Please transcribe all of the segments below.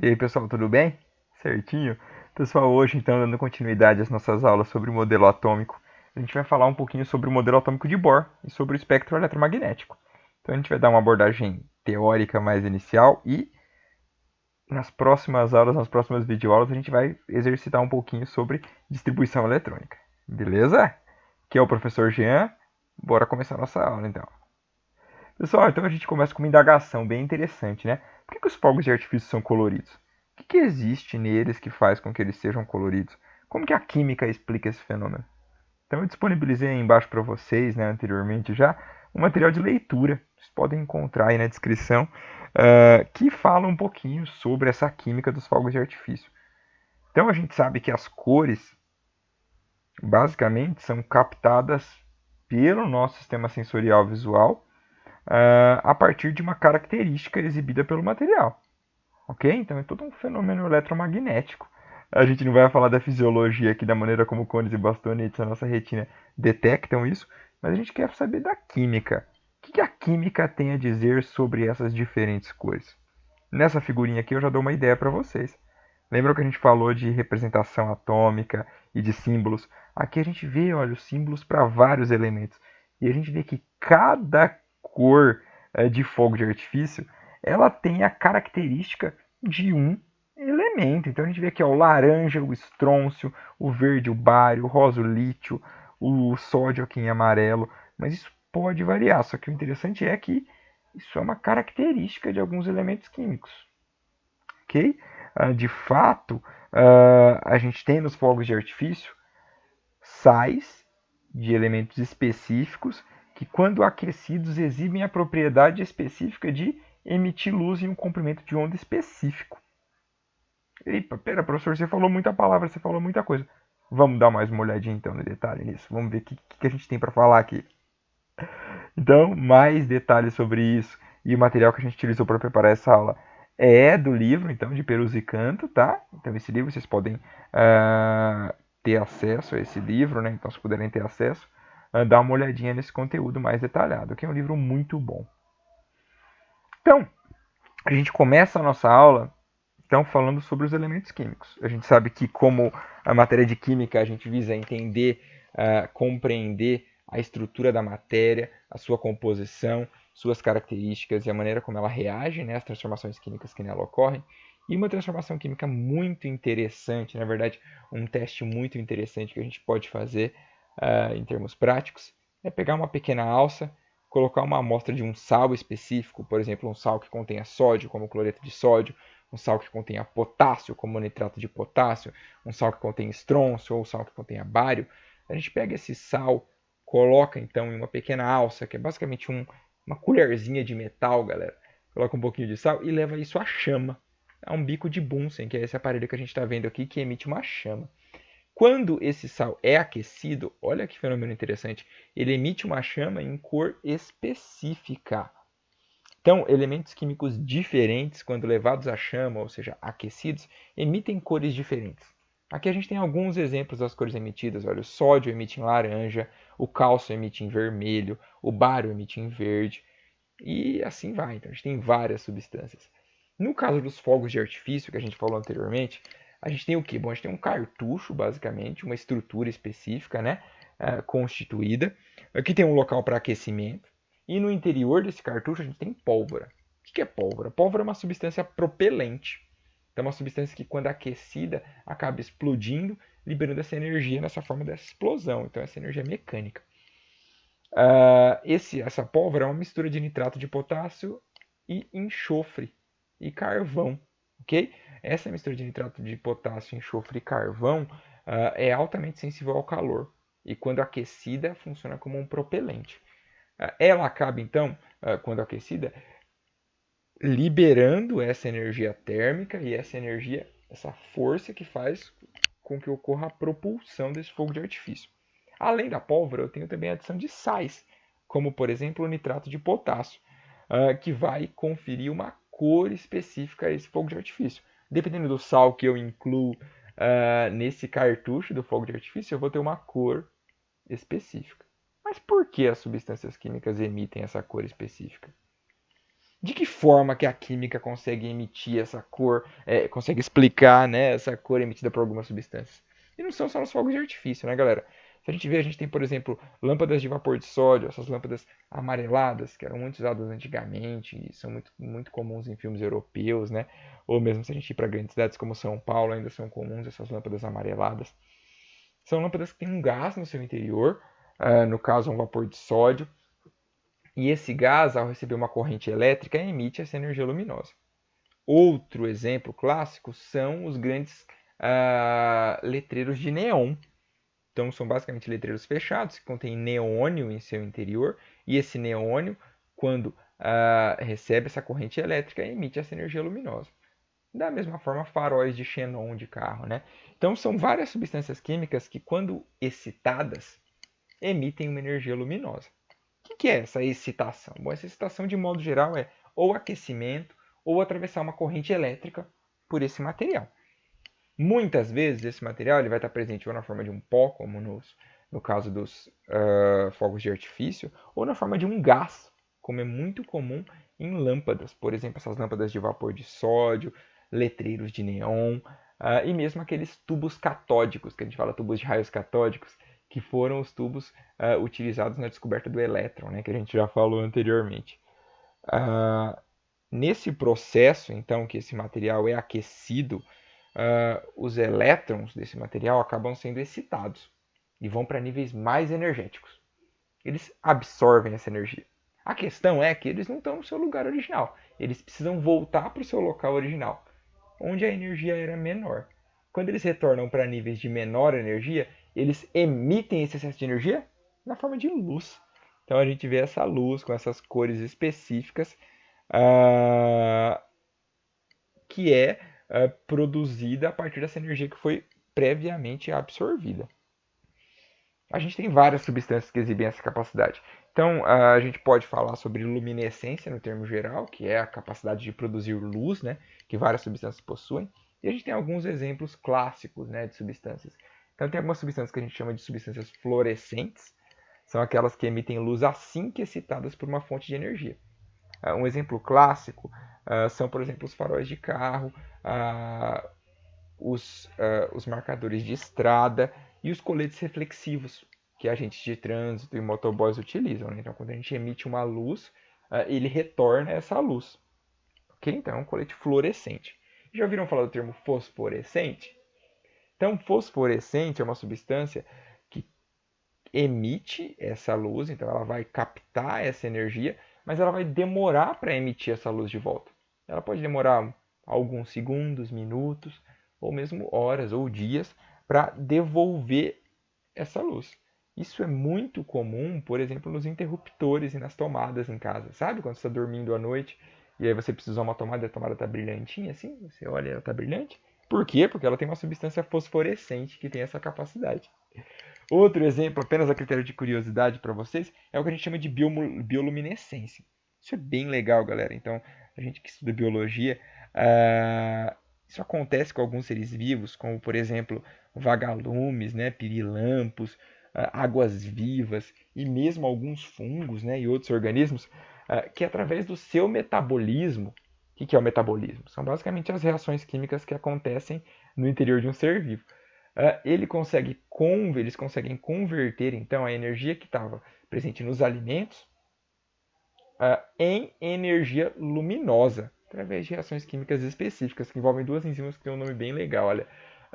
E aí, pessoal, tudo bem? Certinho? Pessoal, hoje, então, dando continuidade às nossas aulas sobre o modelo atômico, a gente vai falar um pouquinho sobre o modelo atômico de Bohr e sobre o espectro eletromagnético. Então, a gente vai dar uma abordagem teórica mais inicial e, nas próximas aulas, nas próximas videoaulas, a gente vai exercitar um pouquinho sobre distribuição eletrônica. Beleza? Aqui é o professor Jean. Bora começar a nossa aula, então. Pessoal, então a gente começa com uma indagação bem interessante, né? Por que os fogos de artifício são coloridos? O que existe neles que faz com que eles sejam coloridos? Como que a química explica esse fenômeno? Então eu disponibilizei aí embaixo para vocês, né, anteriormente já, um material de leitura. Vocês podem encontrar aí na descrição, que fala um pouquinho sobre essa química dos fogos de artifício. Então a gente sabe que as cores, basicamente, são captadas pelo nosso sistema sensorial visual a partir de uma característica exibida pelo material. Ok? Então é todo um fenômeno eletromagnético. A gente não vai falar da fisiologia aqui, da maneira como cones e bastonetes a nossa retina detectam isso, mas a gente quer saber da química. O que a química tem a dizer sobre essas diferentes cores? Nessa figurinha aqui eu já dou uma ideia para vocês. Lembram que a gente falou de representação atômica e de símbolos? Aqui a gente vê, olha, os símbolos para vários elementos. E a gente vê que cada cor de fogo de artifício, ela tem a característica de um elemento. Então a gente vê aqui ó, o laranja, o estrôncio, o verde, o bário, o rosa, o lítio, o sódio aqui em amarelo. Mas isso pode variar, só que o interessante é que isso é uma característica de alguns elementos químicos, ok? De fato, a gente tem nos fogos de artifício sais de elementos específicos que, quando aquecidos, exibem a propriedade específica de emitir luz em um comprimento de onda específico. Epa, pera, professor, você falou muita palavra, você falou muita coisa. Vamos dar mais uma olhadinha então no detalhe nisso. Vamos ver o que a gente tem para falar aqui. Então, mais detalhes sobre isso e o material que a gente utilizou para preparar essa aula é do livro, então, de Perus e Canto, tá? Então, esse livro vocês podem ter acesso a esse livro, né? Então, se puderem ter acesso, dá uma olhadinha nesse conteúdo mais detalhado, que é um livro muito bom. Então, a gente começa a nossa aula então falando sobre os elementos químicos. A gente sabe que como a matéria de química a gente visa entender, compreender a estrutura da matéria, a sua composição, suas características e a maneira como ela reage, né, às transformações químicas que nela ocorrem. E uma transformação química muito interessante, na verdade, um teste muito interessante que a gente pode fazer em termos práticos, é pegar uma pequena alça, colocar uma amostra de um sal específico, por exemplo, um sal que contenha sódio, como cloreto de sódio, um sal que contenha potássio, como nitrato de potássio, um sal que contém estrôncio ou um sal que contenha bário. A gente pega esse sal, coloca então em uma pequena alça, que é basicamente uma colherzinha de metal, galera. Coloca um pouquinho de sal e leva isso à chama. É um bico de Bunsen, que é esse aparelho que a gente está vendo aqui, que emite uma chama. Quando esse sal é aquecido, olha que fenômeno interessante, ele emite uma chama em cor específica. Então, elementos químicos diferentes, quando levados à chama, ou seja, aquecidos, emitem cores diferentes. Aqui a gente tem alguns exemplos das cores emitidas. Olha, o sódio emite em laranja, o cálcio emite em vermelho, o bário emite em verde, e assim vai. Então, a gente tem várias substâncias. No caso dos fogos de artifício, que a gente falou anteriormente, a gente tem o quê? Bom, a gente tem um cartucho, basicamente, uma estrutura específica, né, constituída, que tem um local para aquecimento, e no interior desse cartucho a gente tem pólvora. O que é pólvora? Pólvora é uma substância propelente. Então, é uma substância que, quando aquecida, acaba explodindo, liberando essa energia nessa forma dessa explosão. Então, essa energia é mecânica. Essa pólvora é uma mistura de nitrato de potássio e enxofre e carvão, ok? Essa mistura de nitrato de potássio, enxofre e carvão é altamente sensível ao calor e, quando aquecida, funciona como um propelente. Ela acaba, então, quando aquecida, liberando essa energia térmica e essa energia, essa força que faz com que ocorra a propulsão desse fogo de artifício. Além da pólvora, eu tenho também a adição de sais, como por exemplo o nitrato de potássio, que vai conferir uma cor específica a esse fogo de artifício. Dependendo do sal que eu incluo nesse cartucho do fogo de artifício, eu vou ter uma cor específica. Mas por que as substâncias químicas emitem essa cor específica? De que forma que a química consegue emitir essa cor, consegue explicar, né, essa cor emitida por algumas substâncias? E não são só os fogos de artifício, né, galera? Se a gente vê, a gente tem, por exemplo, lâmpadas de vapor de sódio, essas lâmpadas amareladas, que eram muito usadas antigamente e são muito comuns em filmes europeus, né? Ou mesmo se a gente ir para grandes cidades como São Paulo, ainda são comuns essas lâmpadas amareladas. São lâmpadas que têm um gás no seu interior, no caso um vapor de sódio, e esse gás, ao receber uma corrente elétrica, emite essa energia luminosa. Outro exemplo clássico são os grandes letreiros de neon. Então, são basicamente letreiros fechados que contêm neônio em seu interior, e esse neônio, quando recebe essa corrente elétrica, emite essa energia luminosa. Da mesma forma, faróis de xenon de carro, né? Então, são várias substâncias químicas que, quando excitadas, emitem uma energia luminosa. O que é essa excitação? Bom, essa excitação, de modo geral, é ou aquecimento ou atravessar uma corrente elétrica por esse material. Muitas vezes esse material ele vai estar presente ou na forma de um pó, como no caso dos fogos de artifício, ou na forma de um gás, como é muito comum em lâmpadas. Por exemplo, essas lâmpadas de vapor de sódio, letreiros de neon, e mesmo aqueles tubos catódicos, que a gente fala tubos de raios catódicos, que foram os tubos utilizados na descoberta do elétron, né, que a gente já falou anteriormente. Nesse processo, então, que esse material é aquecido, os elétrons desse material acabam sendo excitados e vão para níveis mais energéticos. Eles absorvem essa energia. A questão é que eles não estão no seu lugar original. Eles precisam voltar para o seu local original, onde a energia era menor. Quando eles retornam para níveis de menor energia, eles emitem esse excesso de energia na forma de luz. Então a gente vê essa luz com essas cores específicas, que é produzida a partir dessa energia que foi previamente absorvida. A gente tem várias substâncias que exibem essa capacidade. Então, a gente pode falar sobre luminescência no termo geral, que é a capacidade de produzir luz, né, que várias substâncias possuem. E a gente tem alguns exemplos clássicos, né, de substâncias. Então, tem algumas substâncias que a gente chama de substâncias fluorescentes, são aquelas que emitem luz assim que excitadas por uma fonte de energia. Um exemplo clássico são, por exemplo, os faróis de carro, os marcadores de estrada e os coletes reflexivos que agentes de trânsito e motoboys utilizam. Né? Então, quando a gente emite uma luz, ele retorna essa luz. Okay? Então, é um colete fluorescente. Já ouviram falar do termo fosforescente? Então, fosforescente é uma substância que emite essa luz, então ela vai captar essa energia, mas ela vai demorar para emitir essa luz de volta. Ela pode demorar alguns segundos, minutos, ou mesmo horas ou dias para devolver essa luz. Isso é muito comum, por exemplo, nos interruptores e nas tomadas em casa. Sabe quando você está dormindo à noite e aí você precisa usar uma tomada e a tomada está brilhantinha assim? Você olha e ela está brilhante. Por quê? Porque ela tem uma substância fosforescente que tem essa capacidade. Outro exemplo, apenas a critério de curiosidade para vocês, é o que a gente chama de bioluminescência. Isso é bem legal, galera. Então, a gente que estuda biologia, isso acontece com alguns seres vivos, como, por exemplo, vagalumes, né, pirilampos, águas-vivas e mesmo alguns fungos, né, e outros organismos, que através do seu metabolismo, o que é o metabolismo? São basicamente as reações químicas que acontecem no interior de um ser vivo. Eles conseguem converter então a energia que estava presente nos alimentos em energia luminosa, através de reações químicas específicas que envolvem duas enzimas que têm um nome bem legal, olha,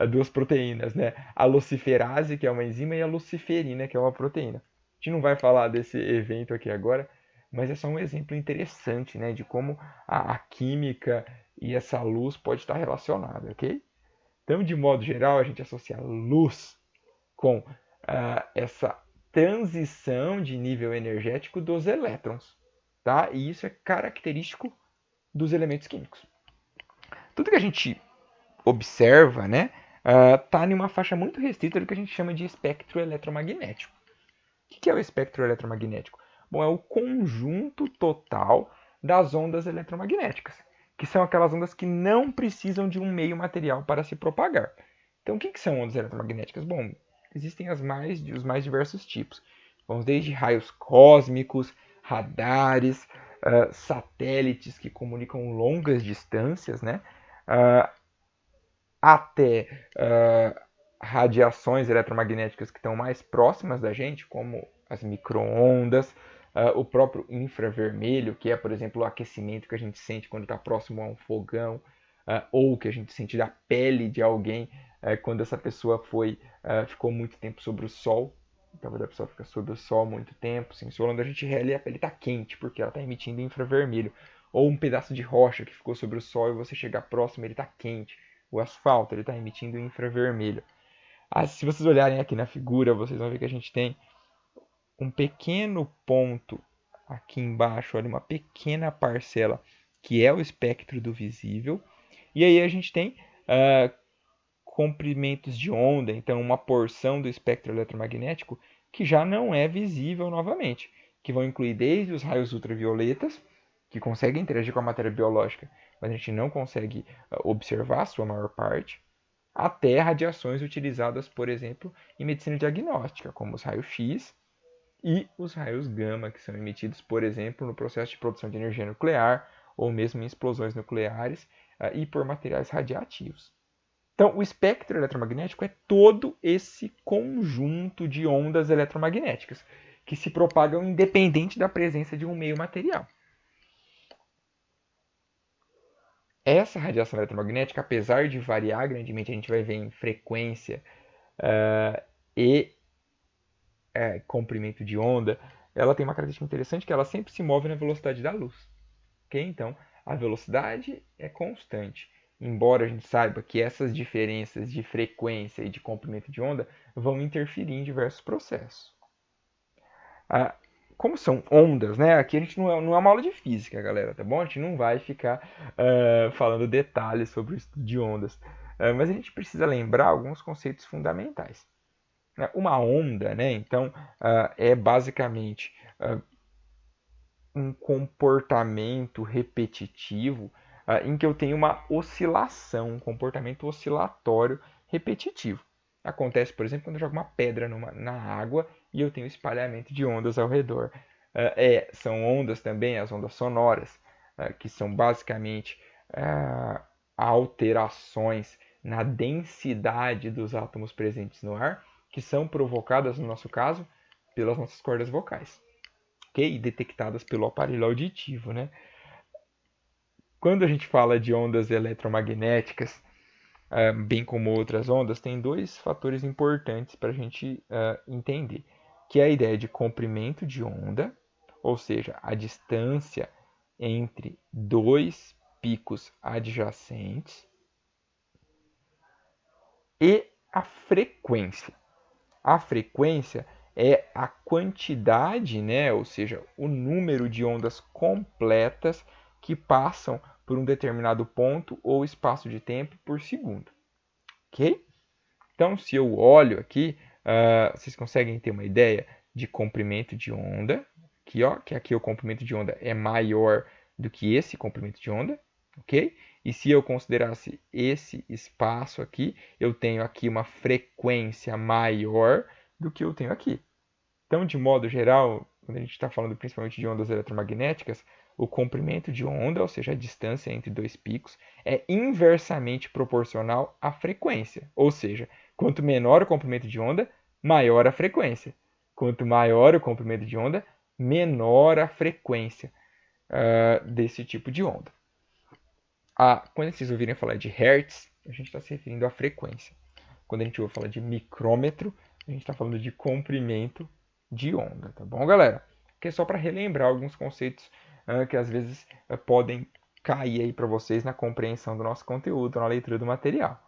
duas proteínas, né? A luciferase, que é uma enzima, e a luciferina, que é uma proteína. A gente não vai falar desse evento aqui agora, mas é só um exemplo interessante, né, de como a química e essa luz pode estar relacionada, ok? Então, de modo geral, a gente associa luz com essa transição de nível energético dos elétrons, tá? E isso é característico dos elementos químicos. Tudo que a gente observa, né, está em uma faixa muito restrita do que a gente chama de espectro eletromagnético. O que é o espectro eletromagnético? Bom, é o conjunto total das ondas eletromagnéticas, que são aquelas ondas que não precisam de um meio material para se propagar. Então, o que são ondas eletromagnéticas? Bom, existem os mais diversos tipos. Vamos desde raios cósmicos, radares, satélites que comunicam longas distâncias, né? Uh, até radiações eletromagnéticas que estão mais próximas da gente, como as micro-ondas, o próprio infravermelho, que é, por exemplo, o aquecimento que a gente sente quando está próximo a um fogão, ou que a gente sente da pele de alguém quando essa pessoa ficou muito tempo sobre o sol. Então, quando a pessoa fica sob o sol muito tempo, sem sol, quando a gente relha, a pele está quente, porque ela está emitindo infravermelho. Ou um pedaço de rocha que ficou sobre o sol e você chegar próximo, ele está quente. O asfalto está emitindo infravermelho. Se vocês olharem aqui na figura, vocês vão ver que a gente tem um pequeno ponto aqui embaixo, olha, uma pequena parcela, que é o espectro do visível. E aí a gente tem comprimentos de onda, então uma porção do espectro eletromagnético que já não é visível novamente, que vão incluir desde os raios ultravioletas, que conseguem interagir com a matéria biológica, mas a gente não consegue observar a sua maior parte, até radiações utilizadas, por exemplo, em medicina diagnóstica, como os raios X e os raios gama, que são emitidos, por exemplo, no processo de produção de energia nuclear ou mesmo em explosões nucleares e por materiais radiativos. Então, o espectro eletromagnético é todo esse conjunto de ondas eletromagnéticas que se propagam independente da presença de um meio material. Essa radiação eletromagnética, apesar de variar grandemente, a gente vai ver em frequência e comprimento de onda, ela tem uma característica interessante que ela sempre se move na velocidade da luz. Okay? Então, a velocidade é constante. Embora a gente saiba que essas diferenças de frequência e de comprimento de onda vão interferir em diversos processos. Como são ondas, né? Aqui a gente não é uma aula de física, galera, tá bom? A gente não vai ficar falando detalhes sobre o estudo de ondas. Mas a gente precisa lembrar alguns conceitos fundamentais. Uma onda, né? Então, é basicamente um comportamento repetitivo em que eu tenho uma oscilação, um comportamento oscilatório repetitivo. Acontece, por exemplo, quando eu jogo uma pedra na água e eu tenho espalhamento de ondas ao redor. São ondas também, as ondas sonoras, que são basicamente alterações na densidade dos átomos presentes no ar, que são provocadas, no nosso caso, pelas nossas cordas vocais. Okay? E detectadas pelo aparelho auditivo, né? Quando a gente fala de ondas eletromagnéticas, bem como outras ondas, tem dois fatores importantes para a gente entender, que é a ideia de comprimento de onda, ou seja, a distância entre dois picos adjacentes, e a frequência. A frequência é a quantidade, né, ou seja, o número de ondas completas que passam por um determinado ponto ou espaço de tempo por segundo. Ok? Então, se eu olho aqui, vocês conseguem ter uma ideia de comprimento de onda. Aqui, ó, que aqui o comprimento de onda é maior do que esse comprimento de onda. Ok? E se eu considerasse esse espaço aqui, eu tenho aqui uma frequência maior do que eu tenho aqui. Então, de modo geral, quando a gente está falando principalmente de ondas eletromagnéticas, o comprimento de onda, ou seja, a distância entre dois picos, é inversamente proporcional à frequência. Ou seja, quanto menor o comprimento de onda, maior a frequência. Quanto maior o comprimento de onda, menor a frequência desse tipo de onda. Quando vocês ouvirem falar de hertz, a gente está se referindo à frequência. Quando a gente ouve falar de micrômetro, a gente está falando de comprimento de onda, tá bom, galera? Que é só para relembrar alguns conceitos que às vezes podem cair aí para vocês na compreensão do nosso conteúdo, na leitura do material.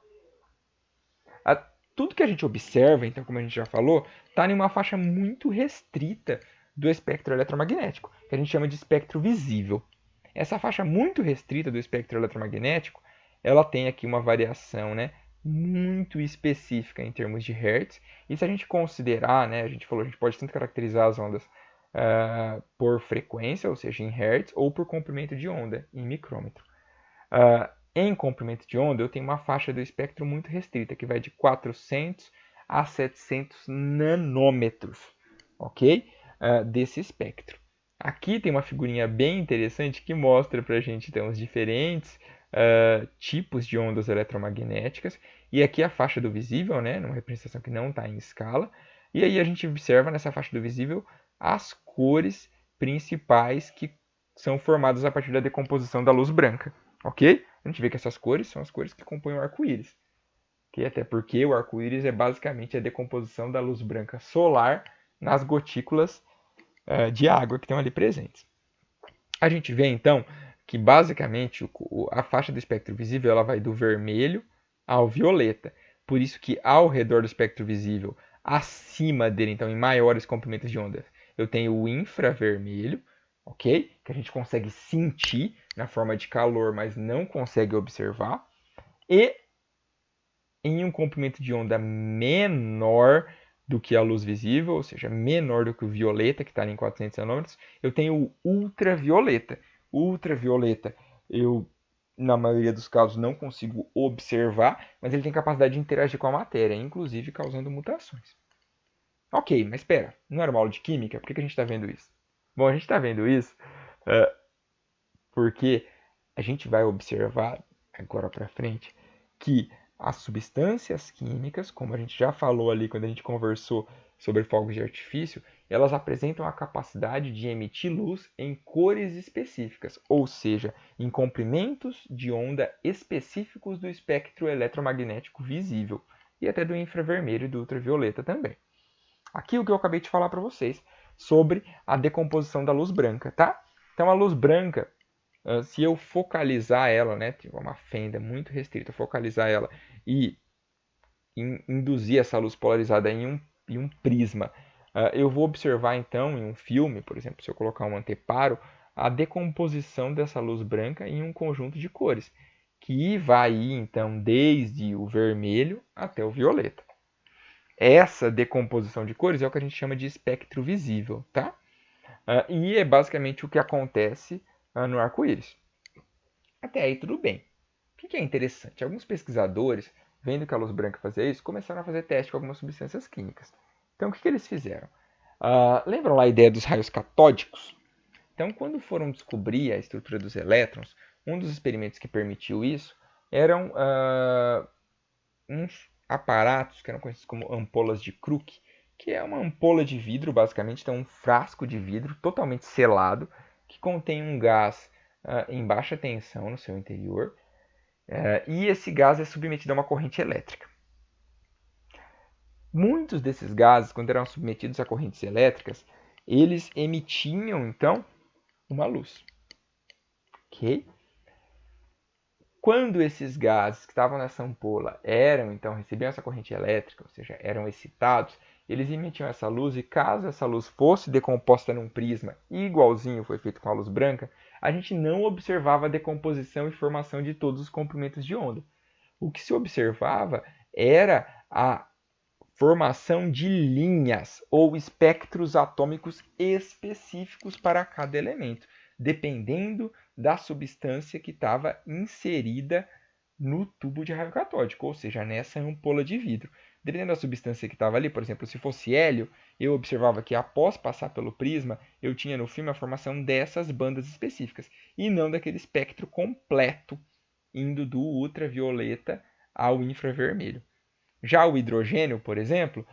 Tudo que a gente observa, então, como a gente já falou, está em uma faixa muito restrita do espectro eletromagnético, que a gente chama de espectro visível. Essa faixa muito restrita do espectro eletromagnético, ela tem aqui uma variação, né, muito específica em termos de hertz. E se a gente considerar, né, a gente pode tanto caracterizar as ondas por frequência, ou seja, em hertz, ou por comprimento de onda, em micrômetro. Em comprimento de onda, eu tenho uma faixa do espectro muito restrita, que vai de 400 a 700 nanômetros, ok? Desse espectro. Aqui tem uma figurinha bem interessante que mostra para a gente então, os diferentes tipos de ondas eletromagnéticas. E aqui a faixa do visível, né, numa representação que não está em escala. E aí a gente observa nessa faixa do visível as cores principais que são formadas a partir da decomposição da luz branca. Ok? A gente vê que essas cores são as cores que compõem o arco-íris. Okay? Até porque o arco-íris é basicamente a decomposição da luz branca solar nas gotículas de água que estão ali presentes. A gente vê então que basicamente a faixa do espectro visível ela vai do vermelho ao violeta. Por isso que ao redor do espectro visível, acima dele, então em maiores comprimentos de onda, eu tenho o infravermelho, ok? Que a gente consegue sentir na forma de calor, mas não consegue observar. E em um comprimento de onda menor do que a luz visível, ou seja, menor do que o violeta, que está em 400 nanômetros, eu tenho o ultravioleta. O ultravioleta, eu, na maioria dos casos, não consigo observar, mas ele tem capacidade de interagir com a matéria, inclusive causando mutações. Ok, mas espera, não era uma aula de química? Por que a gente está vendo isso? Bom, a gente está vendo isso porque a gente vai observar agora para frente que as substâncias químicas, como a gente já falou ali quando a gente conversou sobre fogos de artifício, elas apresentam a capacidade de emitir luz em cores específicas, ou seja, em comprimentos de onda específicos do espectro eletromagnético visível e até do infravermelho e do ultravioleta também. Aqui o que eu acabei de falar para vocês sobre a decomposição da luz branca, tá? Então a luz branca, se eu focalizar ela, né, tiver uma fenda muito restrita, focalizar ela e induzir essa luz polarizada em um prisma, eu vou observar então em um filme, por exemplo, se eu colocar um anteparo, a decomposição dessa luz branca em um conjunto de cores, que vai ir então desde o vermelho até o violeta. Essa decomposição de cores é o que a gente chama de espectro visível, tá? E é basicamente o que acontece no arco-íris. Até aí tudo bem. O que é interessante? Alguns pesquisadores, vendo que a luz branca fazia isso, começaram a fazer teste com algumas substâncias químicas. Então o que eles fizeram? Lembram lá a ideia dos raios catódicos? Então, quando foram descobrir a estrutura dos elétrons, um dos experimentos que permitiu isso eram uns aparatos que eram conhecidos como ampolas de Crook, que é uma ampola de vidro, basicamente, então um frasco de vidro totalmente selado, que contém um gás em baixa tensão no seu interior, e esse gás é submetido a uma corrente elétrica. Muitos desses gases, quando eram submetidos a correntes elétricas, eles emitiam, então, uma luz. Ok? Quando esses gases que estavam nessa ampola recebiam essa corrente elétrica, ou seja, eram excitados, eles emitiam essa luz e caso essa luz fosse decomposta num prisma igualzinho foi feito com a luz branca, a gente não observava a decomposição e formação de todos os comprimentos de onda. O que se observava era a formação de linhas ou espectros atômicos específicos para cada elemento, dependendo da substância que estava inserida no tubo de raio catódico, ou seja, nessa ampola de vidro. Dependendo da substância que estava ali, por exemplo, se fosse hélio, eu observava que após passar pelo prisma, eu tinha no filme a formação dessas bandas específicas, e não daquele espectro completo, indo do ultravioleta ao infravermelho. Já o hidrogênio, por exemplo,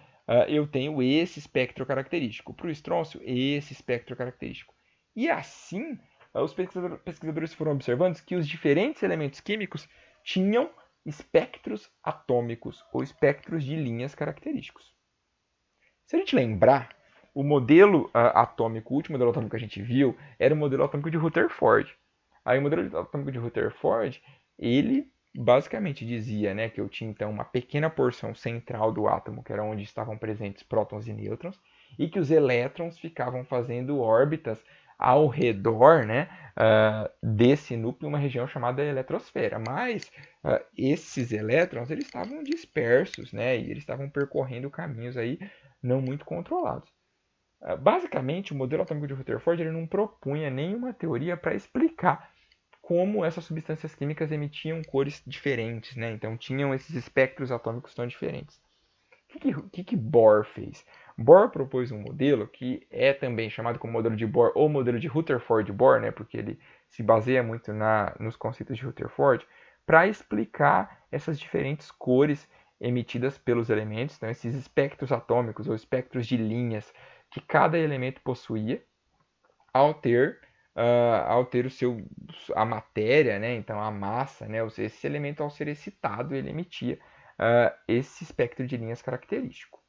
eu tenho esse espectro característico. Para o estrôncio, esse espectro característico. E assim, os pesquisadores foram observando que os diferentes elementos químicos tinham espectros atômicos ou espectros de linhas característicos. Se a gente lembrar, o modelo atômico, o último modelo atômico que a gente viu, era o modelo atômico de Rutherford. Aí o modelo atômico de Rutherford, ele basicamente dizia, né, que eu tinha então uma pequena porção central do átomo, que era onde estavam presentes prótons e nêutrons, e que os elétrons ficavam fazendo órbitas ao redor, né, desse núcleo, uma região chamada eletrosfera. Mas esses elétrons eles estavam dispersos, né, e eles estavam percorrendo caminhos aí não muito controlados. Basicamente, o modelo atômico de Rutherford ele não propunha nenhuma teoria para explicar como essas substâncias químicas emitiam cores diferentes, né? Então tinham esses espectros atômicos tão diferentes. O que Bohr fez? Bohr propôs um modelo que é também chamado como modelo de Bohr ou modelo de Rutherford-Bohr, né, porque ele se baseia muito nos conceitos de Rutherford, para explicar essas diferentes cores emitidas pelos elementos, então esses espectros atômicos ou espectros de linhas que cada elemento possuía ao ter a matéria, né, então a massa, né, esse elemento ao ser excitado ele emitia esse espectro de linhas característico.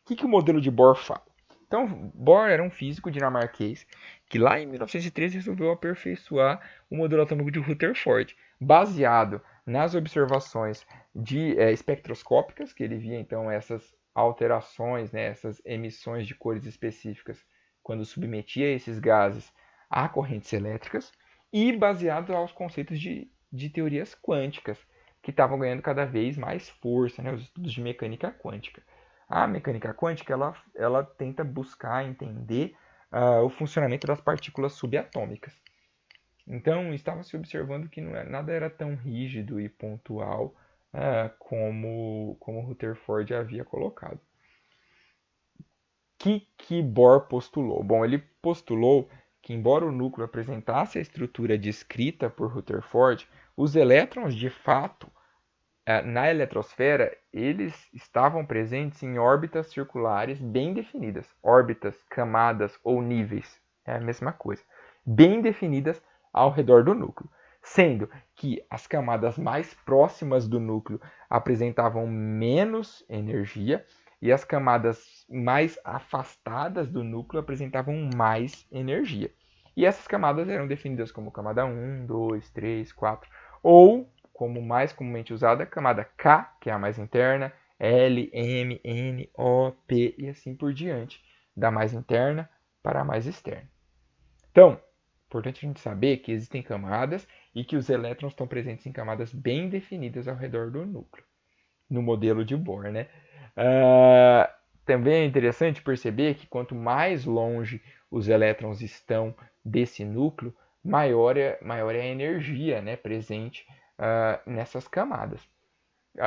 O que o modelo de Bohr fala? Então, Bohr era um físico dinamarquês que lá em 1913 resolveu aperfeiçoar o modelo atômico de Rutherford, baseado nas observações de espectroscópicas, que ele via então essas alterações, né, essas emissões de cores específicas quando submetia esses gases a correntes elétricas, e baseado aos conceitos de teorias quânticas, que estavam ganhando cada vez mais força, né, os estudos de mecânica quântica. A mecânica quântica ela tenta buscar entender o funcionamento das partículas subatômicas. Então, estava se observando que nada era tão rígido e pontual como Rutherford havia colocado. O que Bohr postulou? Bom, ele postulou que, embora o núcleo apresentasse a estrutura descrita por Rutherford, os elétrons, de fato, na eletrosfera, eles estavam presentes em órbitas circulares bem definidas. Órbitas, camadas ou níveis, é a mesma coisa. Bem definidas ao redor do núcleo. Sendo que as camadas mais próximas do núcleo apresentavam menos energia e as camadas mais afastadas do núcleo apresentavam mais energia. E essas camadas eram definidas como camada 1, 2, 3, 4, ou como mais comumente usada, a camada K, que é a mais interna, L, M, N, O, P e assim por diante, da mais interna para a mais externa. Então, importante a gente saber que existem camadas e que os elétrons estão presentes em camadas bem definidas ao redor do núcleo, no modelo de Bohr, né? Também é interessante perceber que quanto mais longe os elétrons estão desse núcleo, maior é a energia, né, presente nessas camadas.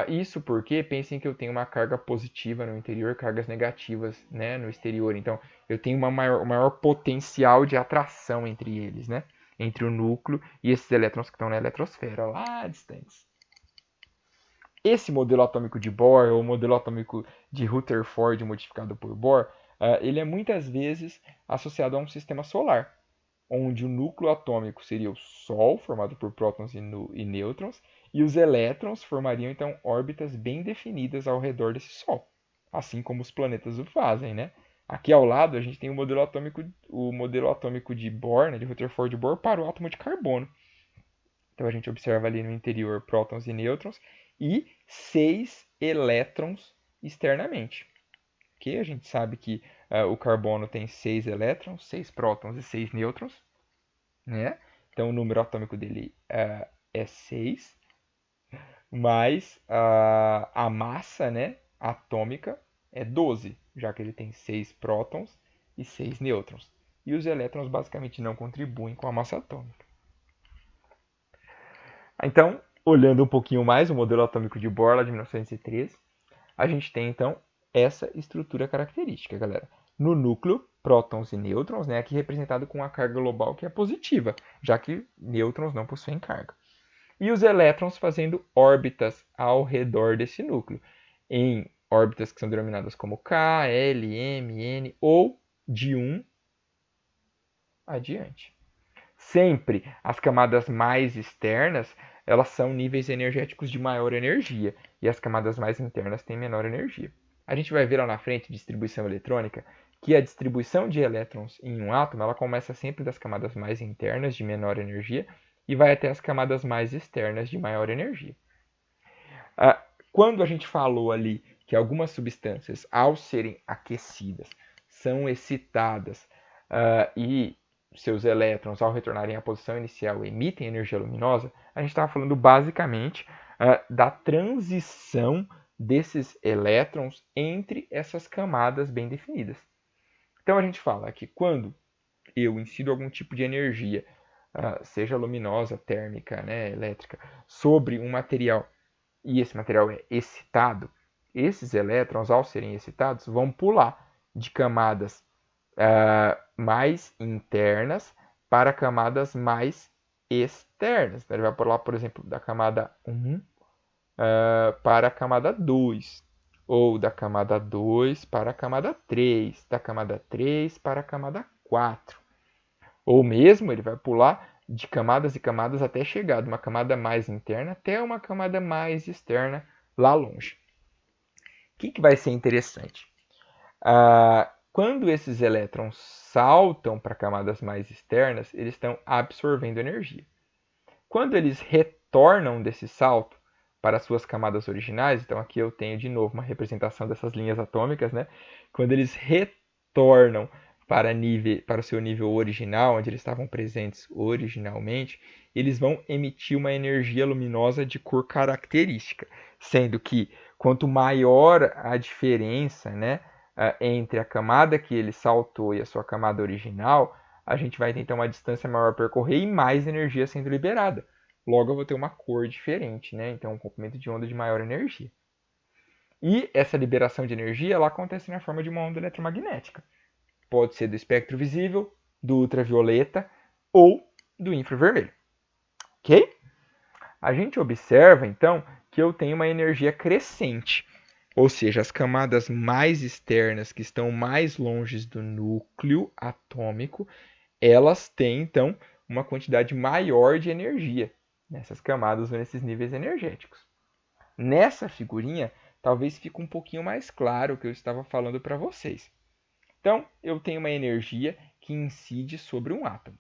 Isso porque pensem que eu tenho uma carga positiva no interior, cargas negativas, né, no exterior. Então, eu tenho um maior potencial de atração entre eles, né, entre o núcleo e esses elétrons que estão na eletrosfera, lá distantes. Esse modelo atômico de Bohr, ou modelo atômico de Rutherford modificado por Bohr, ele é muitas vezes associado a um sistema solar, onde o núcleo atômico seria o Sol, formado por prótons e nêutrons, e os elétrons formariam então órbitas bem definidas ao redor desse Sol, assim como os planetas o fazem, né? Aqui ao lado a gente tem o modelo atômico de Bohr, né, de Rutherford Bohr, para o átomo de carbono. Então a gente observa ali no interior prótons e nêutrons e 6 elétrons externamente. Okay? A gente sabe que o carbono tem 6 elétrons, 6 prótons e 6 nêutrons. Né? Então o número atômico dele é 6, mas a massa, né, atômica é 12, já que ele tem 6 prótons e 6 nêutrons. E os elétrons basicamente não contribuem com a massa atômica. Então, olhando um pouquinho mais o modelo atômico de Bohr lá de 1913, a gente tem então essa estrutura característica, galera. No núcleo, prótons e nêutrons, né, aqui representado com a carga global que é positiva, já que nêutrons não possuem carga. E os elétrons fazendo órbitas ao redor desse núcleo, em órbitas que são denominadas como K, L, M, N ou de 1 adiante. Sempre as camadas mais externas, elas são níveis energéticos de maior energia, e as camadas mais internas têm menor energia. A gente vai ver lá na frente, distribuição eletrônica, que a distribuição de elétrons em um átomo, ela começa sempre das camadas mais internas de menor energia e vai até as camadas mais externas de maior energia. Quando a gente falou ali que algumas substâncias, ao serem aquecidas, são excitadas e seus elétrons, ao retornarem à posição inicial, emitem energia luminosa, a gente estava falando basicamente da transição desses elétrons entre essas camadas bem definidas. Então a gente fala que quando eu incido algum tipo de energia, seja luminosa, térmica, né, elétrica, sobre um material e esse material é excitado, esses elétrons, ao serem excitados, vão pular de camadas mais internas para camadas mais externas. Então, ele vai pular, por exemplo, da camada 1 para a camada 2, ou da camada 2 para a camada 3, da camada 3 para a camada 4. Ou mesmo ele vai pular de camadas e camadas até chegar de uma camada mais interna até uma camada mais externa lá longe. O que vai ser interessante? Quando esses elétrons saltam para camadas mais externas, eles estão absorvendo energia. Quando eles retornam desse salto para suas camadas originais, então aqui eu tenho de novo uma representação dessas linhas atômicas, né? Quando eles retornam para o seu nível original, onde eles estavam presentes originalmente, eles vão emitir uma energia luminosa de cor característica, sendo que quanto maior a diferença, né, entre a camada que ele saltou e a sua camada original, a gente vai ter então uma distância maior a percorrer e mais energia sendo liberada. Logo eu vou ter uma cor diferente, né? Então um comprimento de onda de maior energia. E essa liberação de energia ela acontece na forma de uma onda eletromagnética. Pode ser do espectro visível, do ultravioleta ou do infravermelho. Ok? A gente observa então que eu tenho uma energia crescente. Ou seja, as camadas mais externas, que estão mais longe do núcleo atômico, elas têm, então, uma quantidade maior de energia nessas camadas ou nesses níveis energéticos. Nessa figurinha, talvez fique um pouquinho mais claro o que eu estava falando para vocês. Então, eu tenho uma energia que incide sobre um átomo.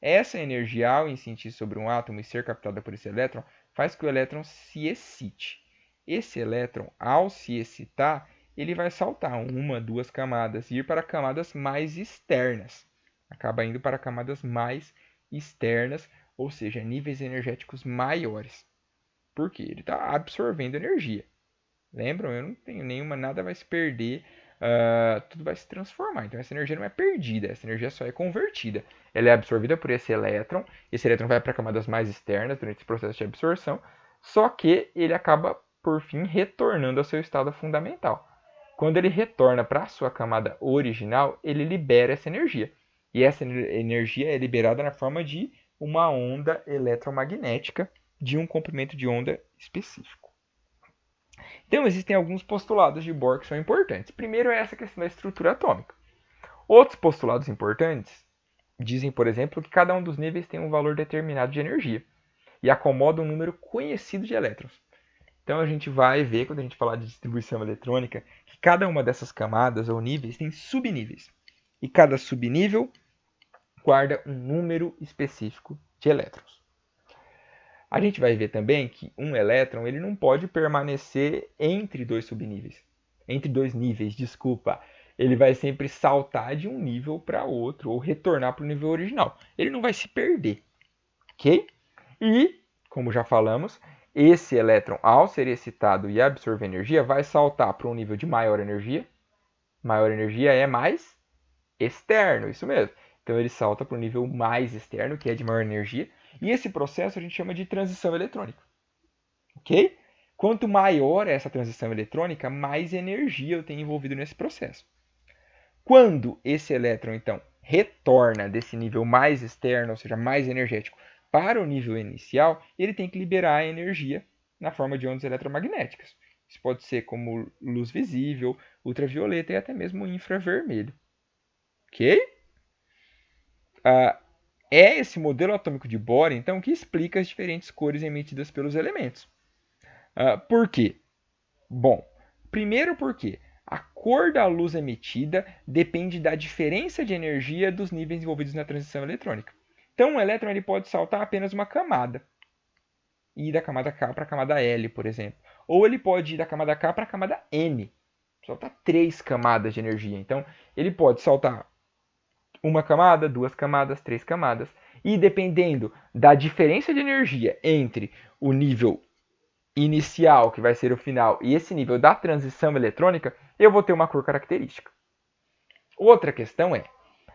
Essa energia, ao incidir sobre um átomo e ser captada por esse elétron, faz que o elétron se excite. Esse elétron, ao se excitar, ele vai saltar uma, duas camadas e ir para camadas mais externas. Acaba indo para camadas mais externas, ou seja, níveis energéticos maiores. Por quê? Ele está absorvendo energia. Lembram? Eu não tenho nenhuma, nada vai se perder, tudo vai se transformar. Então essa energia não é perdida, essa energia só é convertida. Ela é absorvida por esse elétron vai para camadas mais externas durante esse processo de absorção, só que ele acaba, por fim, retornando ao seu estado fundamental. Quando ele retorna para a sua camada original, ele libera essa energia. E essa energia é liberada na forma de uma onda eletromagnética de um comprimento de onda específico. Então, existem alguns postulados de Bohr que são importantes. Primeiro é essa questão da estrutura atômica. Outros postulados importantes dizem, por exemplo, que cada um dos níveis tem um valor determinado de energia e acomoda um número conhecido de elétrons. Então, a gente vai ver, quando a gente falar de distribuição eletrônica, que cada uma dessas camadas ou níveis tem subníveis. E cada subnível guarda um número específico de elétrons. A gente vai ver também que um elétron ele não pode permanecer entre dois subníveis. Entre dois níveis, desculpa. Ele vai sempre saltar de um nível para outro ou retornar para o nível original. Ele não vai se perder. Ok? E, como já falamos, esse elétron, ao ser excitado e absorver energia, vai saltar para um nível de maior energia. Maior energia é mais externo, isso mesmo. Então ele salta para o nível mais externo, que é de maior energia. E esse processo a gente chama de transição eletrônica. Ok? Quanto maior é essa transição eletrônica, mais energia eu tenho envolvido nesse processo. Quando esse elétron, então, retorna desse nível mais externo, ou seja, mais energético, para o nível inicial, ele tem que liberar a energia na forma de ondas eletromagnéticas. Isso pode ser como luz visível, ultravioleta e até mesmo infravermelho. Ok? É esse modelo atômico de Bohr, então, que explica as diferentes cores emitidas pelos elementos. Por quê? Bom, primeiro porque a cor da luz emitida depende da diferença de energia dos níveis envolvidos na transição eletrônica. Então, um elétron ele pode saltar apenas uma camada, e ir da camada K para a camada L, por exemplo. Ou ele pode ir da camada K para a camada N, saltar 3 camadas de energia. Então, ele pode saltar uma camada, duas camadas, 3 camadas. E dependendo da diferença de energia entre o nível inicial, que vai ser o final, e esse nível da transição eletrônica, eu vou ter uma cor característica. Outra questão é,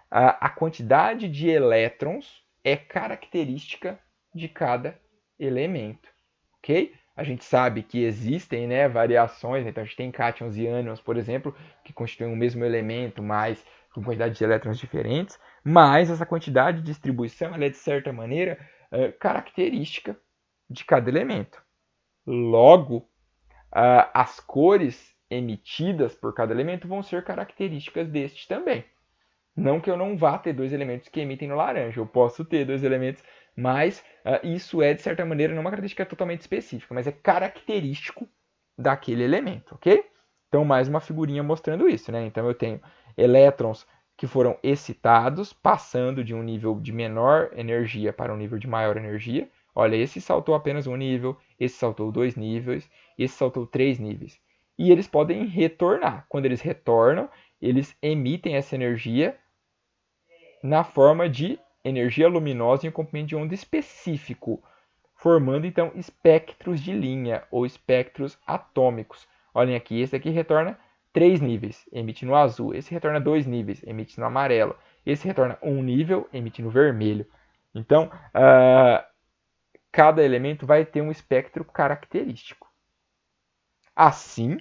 a quantidade de elétrons é característica de cada elemento. Ok? A gente sabe que existem, né, variações, então a gente tem cátions e ânions, por exemplo, que constituem o mesmo elemento, mas com quantidade de elétrons diferentes, mas essa quantidade de distribuição ela é, de certa maneira, característica de cada elemento. Logo, as cores emitidas por cada elemento vão ser características deste também. Não que eu não vá ter dois elementos que emitem no laranja, eu posso ter dois elementos, mas isso é, de certa maneira, não uma característica totalmente específica, mas é característico daquele elemento, ok? Então, mais uma figurinha mostrando isso, né? Então, eu tenho elétrons que foram excitados, passando de um nível de menor energia para um nível de maior energia. Olha, esse saltou apenas um nível, esse saltou 2 níveis, esse saltou 3 níveis. E eles podem retornar. Quando eles retornam, eles emitem essa energia na forma de energia luminosa em um comprimento de onda específico, formando então espectros de linha ou espectros atômicos. Olhem aqui, esse aqui retorna 3 níveis, emite no azul. Esse retorna 2 níveis, emite no amarelo. Esse retorna 1 nível, emite no vermelho. Então, cada elemento vai ter um espectro característico. Assim,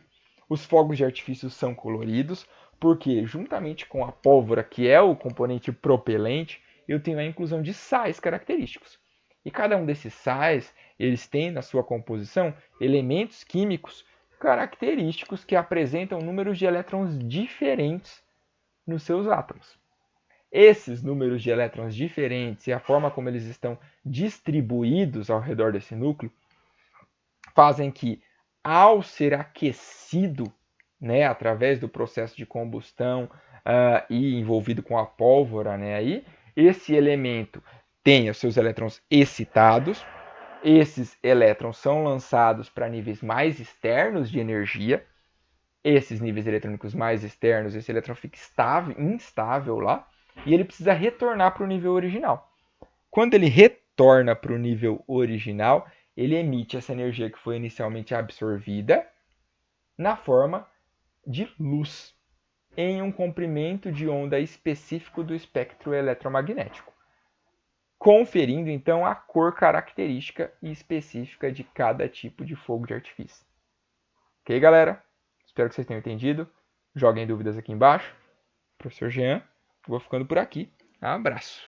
os fogos de artifício são coloridos porque, juntamente com a pólvora, que é o componente propelente, eu tenho a inclusão de sais característicos. E cada um desses sais, eles têm na sua composição elementos químicos característicos que apresentam números de elétrons diferentes nos seus átomos. Esses números de elétrons diferentes e a forma como eles estão distribuídos ao redor desse núcleo fazem que, ao ser aquecido, né, através do processo de combustão e envolvido com a pólvora, né, aí, esse elemento tem os seus elétrons excitados. Esses elétrons são lançados para níveis mais externos de energia. Esses níveis eletrônicos mais externos, esse elétron fica instável lá e ele precisa retornar para o nível original. Quando ele retorna para o nível original, ele emite essa energia que foi inicialmente absorvida na forma de luz, em um comprimento de onda específico do espectro eletromagnético, conferindo então a cor característica e específica de cada tipo de fogo de artifício. Ok, galera? Espero que vocês tenham entendido. Joguem dúvidas aqui embaixo. Professor Jean, vou ficando por aqui. Abraço!